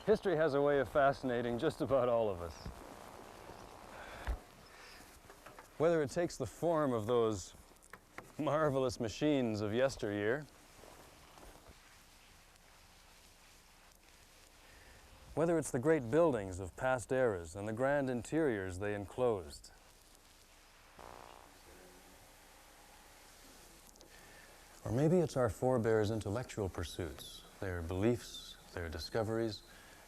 History has a way of fascinating just about all of us. Whether it takes the form of those marvelous machines of yesteryear, whether it's the great buildings of past eras and the grand interiors they enclosed, or maybe it's our forebears' intellectual pursuits, their beliefs, their discoveries,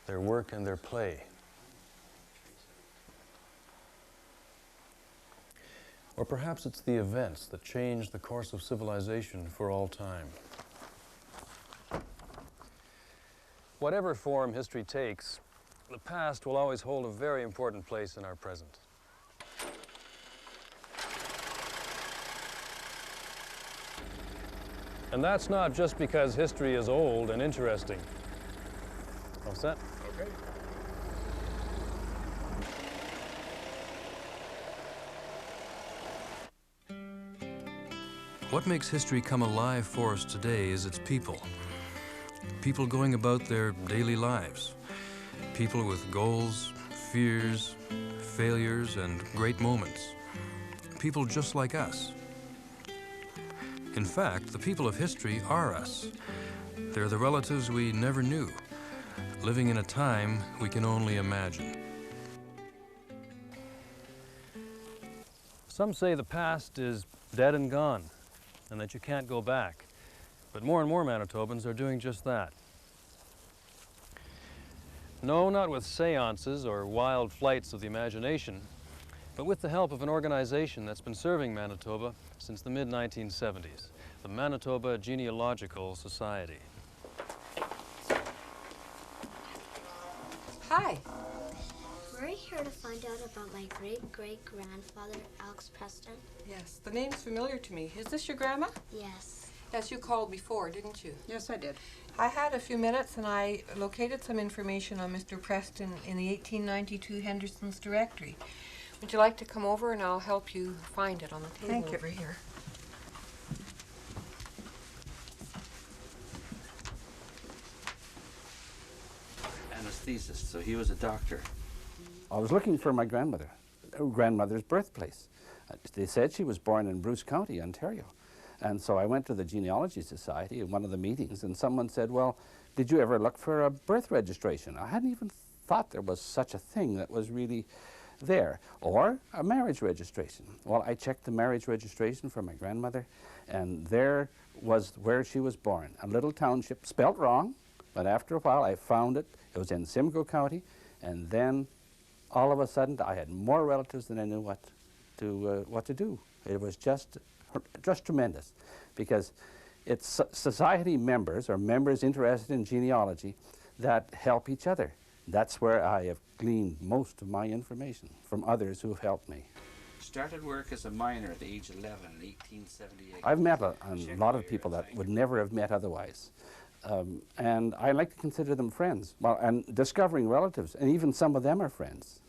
their work and their play. Or perhaps it's the events that changed the course of civilization for all time. Whatever form history takes, the past will always hold a very important place in our present. And that's not just because history is old and interesting. All set? Okay. What makes history come alive for us today is its people. People going about their daily lives. People with goals, fears, failures, and great moments. People just like us. In fact, the people of history are us. They're the relatives we never knew, living in a time we can only imagine. Some say the past is dead and gone, and that you can't go back. But more and more Manitobans are doing just that. No, not with seances or wild flights of the imagination, but with the help of an organization that's been serving Manitoba since the mid-1970s, the Manitoba Genealogical Society. Hi. We're here to find out about my great-great-grandfather, Alex Preston. Yes, the name's familiar to me. Is this your grandma? Yes. Yes, you called before, didn't you? Yes, I did. I had a few minutes and I located some information on Mr. Preston in the 1892 Henderson's directory. Would you like to come over and I'll help you find it on the table Thank you. over here? Anesthetist, so he was a doctor. I was looking for my grandmother's birthplace. They said she was born in Bruce County, Ontario. And so I went to the Genealogy Society at one of the meetings, and someone said, well, did you ever look for a birth registration? I hadn't even thought there was such a thing that was really there. Or a marriage registration. Well, I checked the marriage registration for my grandmother, and there was where she was born. A little township, spelt wrong, but after a while I found it. It was in Simcoe County, and then all of a sudden I had more relatives than I knew what to do. It was just tremendous, because it's society members or members interested in genealogy that help each other. That's where I have gleaned most of my information from others who have helped me. Started work as a miner at the age of 11 in 1878. I've met a lot of people that would never have met otherwise. And I like to consider them friends. Well, and discovering relatives, and even some of them are friends.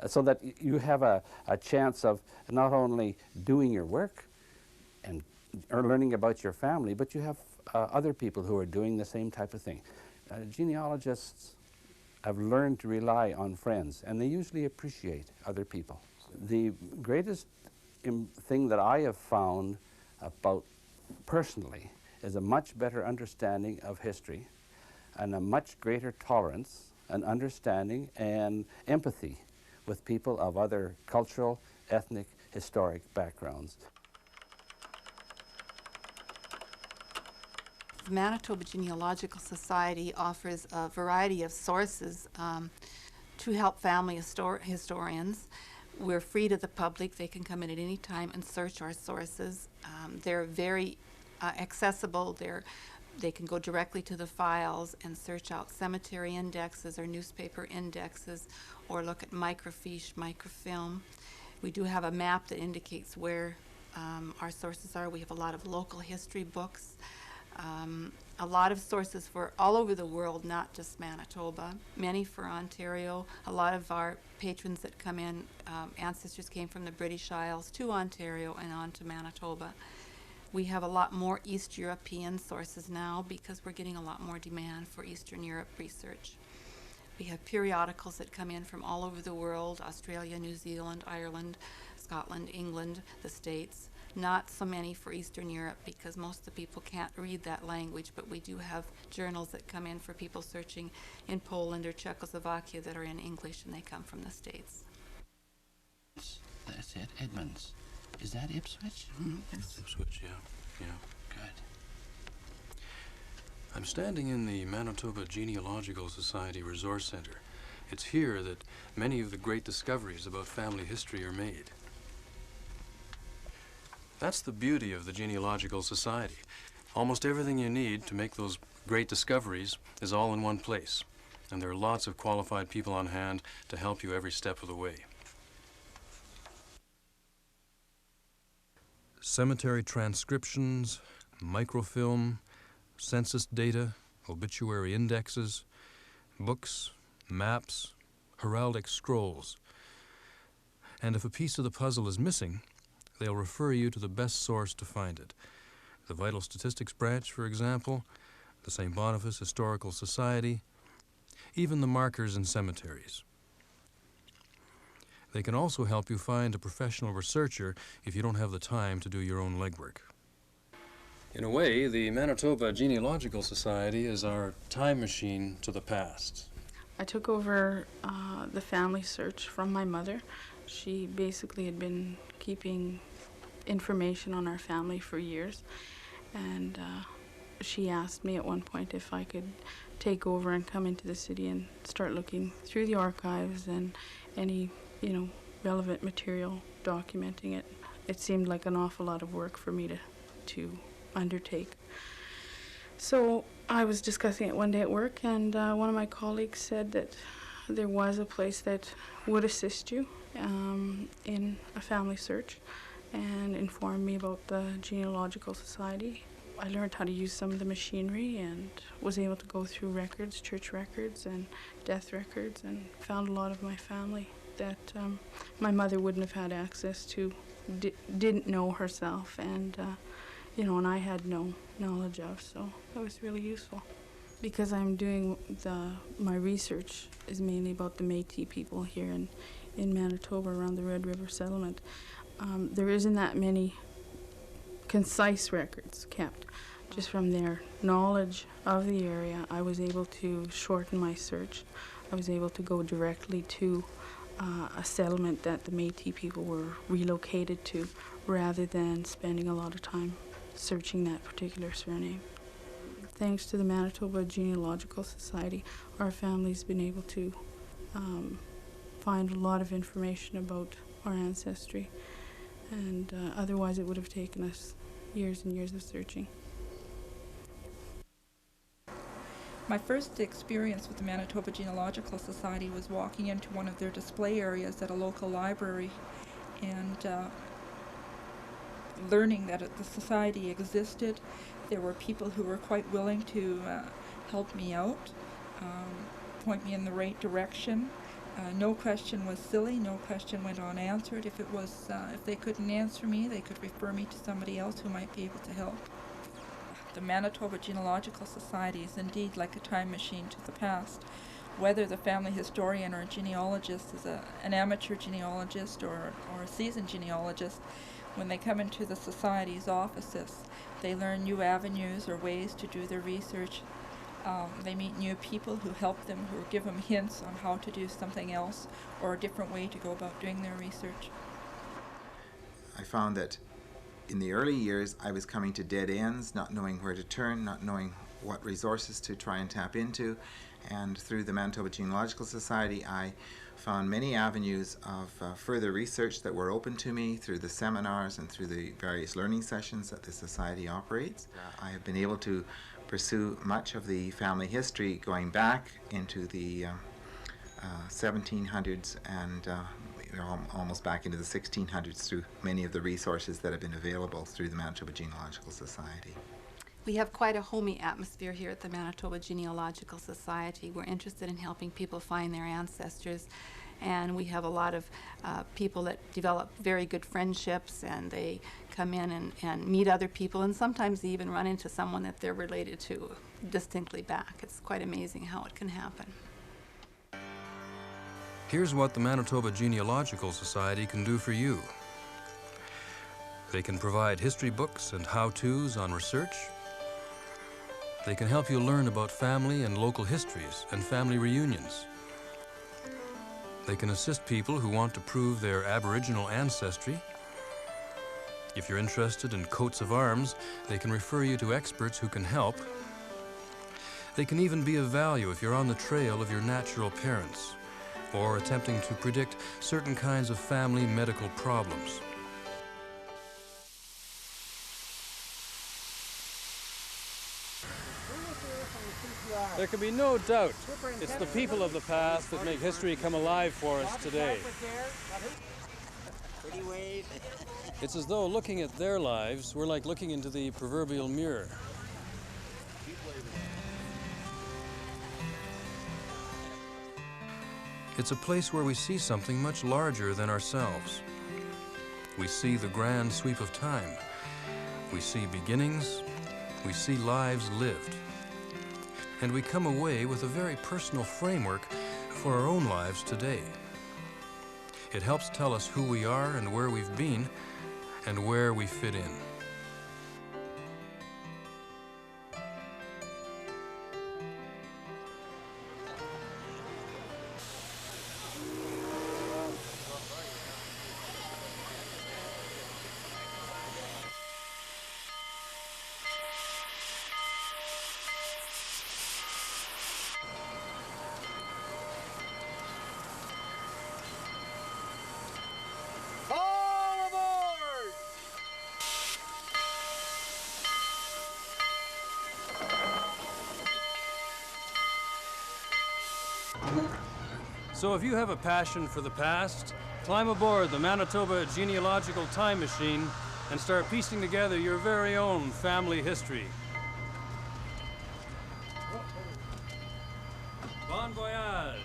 So that you have a chance of not only doing your work and or learning about your family, but you have other people who are doing the same type of thing. Genealogists have learned to rely on friends, and they usually appreciate other people. The greatest thing that I have found about personally is a much better understanding of history and a much greater tolerance and understanding and empathy with people of other cultural, ethnic, historic backgrounds. The Manitoba Genealogical Society offers a variety of sources to help family historians. We're free to the public. They can come in at any time and search our sources. They're very accessible. They're They can go directly to the files and search out cemetery indexes or newspaper indexes, or look at microfiche, microfilm. We do have a map that indicates where our sources are. We have a lot of local history books, a lot of sources for all over the world, not just Manitoba, many for Ontario. A lot of our patrons that come in, ancestors came from the British Isles to Ontario and on to Manitoba. We have a lot more East European sources now because we're getting a lot more demand for Eastern Europe research. We have periodicals that come in from all over the world, Australia, New Zealand, Ireland, Scotland, England, the States. Not so many for Eastern Europe because most of the people can't read that language, but we do have journals that come in for people searching in Poland or Czechoslovakia that are in English, and they come from the States. That's it, Edmonds. Is that Ipswich? That's Ipswich, yeah. Good. I'm standing in the Manitoba Genealogical Society Resource Center. It's here that many of the great discoveries about family history are made. That's the beauty of the Genealogical Society. Almost everything you need to make those great discoveries is all in one place. And there are lots of qualified people on hand to help you every step of the way. Cemetery transcriptions, microfilm, census data, obituary indexes, books, maps, heraldic scrolls. And if a piece of the puzzle is missing, they'll refer you to the best source to find it. The Vital Statistics Branch, for example, the St. Boniface Historical Society, even the markers in cemeteries. They can also help you find a professional researcher if you don't have the time to do your own legwork. In a way, the Manitoba Genealogical Society is our time machine to the past. I took over the family search from my mother. She basically had been keeping information on our family for years, and she asked me at one point if I could take over and come into the city and start looking through the archives and any, relevant material documenting it. It seemed like an awful lot of work for me to undertake. So I was discussing it one day at work, and one of my colleagues said that there was a place that would assist you in a family search, and informed me about the Genealogical Society. I learned how to use some of the machinery and was able to go through records, church records and death records, and found a lot of my family that my mother wouldn't have had access to, didn't know herself, and and I had no knowledge of, so that was really useful. Because I'm doing my research is mainly about the Métis people here in Manitoba around the Red River settlement. There isn't that many concise records kept. Just from their knowledge of the area, I was able to shorten my search. I was able to go directly to a settlement that the Métis people were relocated to, rather than spending a lot of time searching that particular surname. Thanks to the Manitoba Genealogical Society, our family's been able to find a lot of information about our ancestry, and otherwise it would have taken us years and years of searching. My first experience with the Manitoba Genealogical Society was walking into one of their display areas at a local library and learning that the society existed. There were people who were quite willing to help me out, point me in the right direction. No question was silly, no question went unanswered. If they couldn't answer me, they could refer me to somebody else who might be able to help. The Manitoba Genealogical Society is indeed like a time machine to the past. Whether the family historian or genealogist is an amateur genealogist or a seasoned genealogist, when they come into the Society's offices, they learn new avenues or ways to do their research. They meet new people who help them, who give them hints on how to do something else or a different way to go about doing their research. I found that in the early years I was coming to dead ends, not knowing where to turn, not knowing what resources to try and tap into, and through the Manitoba Genealogical Society I found many avenues of further research that were open to me through the seminars and through the various learning sessions that the Society operates. I have been able to pursue much of the family history going back into the 1700s and almost back into the 1600s through many of the resources that have been available through the Manitoba Genealogical Society. We have quite a homey atmosphere here at the Manitoba Genealogical Society. We're interested in helping people find their ancestors, and we have a lot of people that develop very good friendships, and they come in and meet other people, and sometimes they even run into someone that they're related to distinctly back. It's quite amazing how it can happen. Here's what the Manitoba Genealogical Society can do for you. They can provide history books and how-tos on research. They can help you learn about family and local histories and family reunions. They can assist people who want to prove their Aboriginal ancestry. If you're interested in coats of arms, they can refer you to experts who can help. They can even be of value if you're on the trail of your natural parents, or attempting to predict certain kinds of family medical problems. There can be no doubt it's the people of the past that make history come alive for us today. It's as though looking at their lives, we're like looking into the proverbial mirror. It's a place where we see something much larger than ourselves. We see the grand sweep of time. We see beginnings. We see lives lived. And we come away with a very personal framework for our own lives today. It helps tell us who we are and where we've been and where we fit in. So if you have a passion for the past, climb aboard the Manitoba Genealogical Time Machine and start piecing together your very own family history. Bon voyage!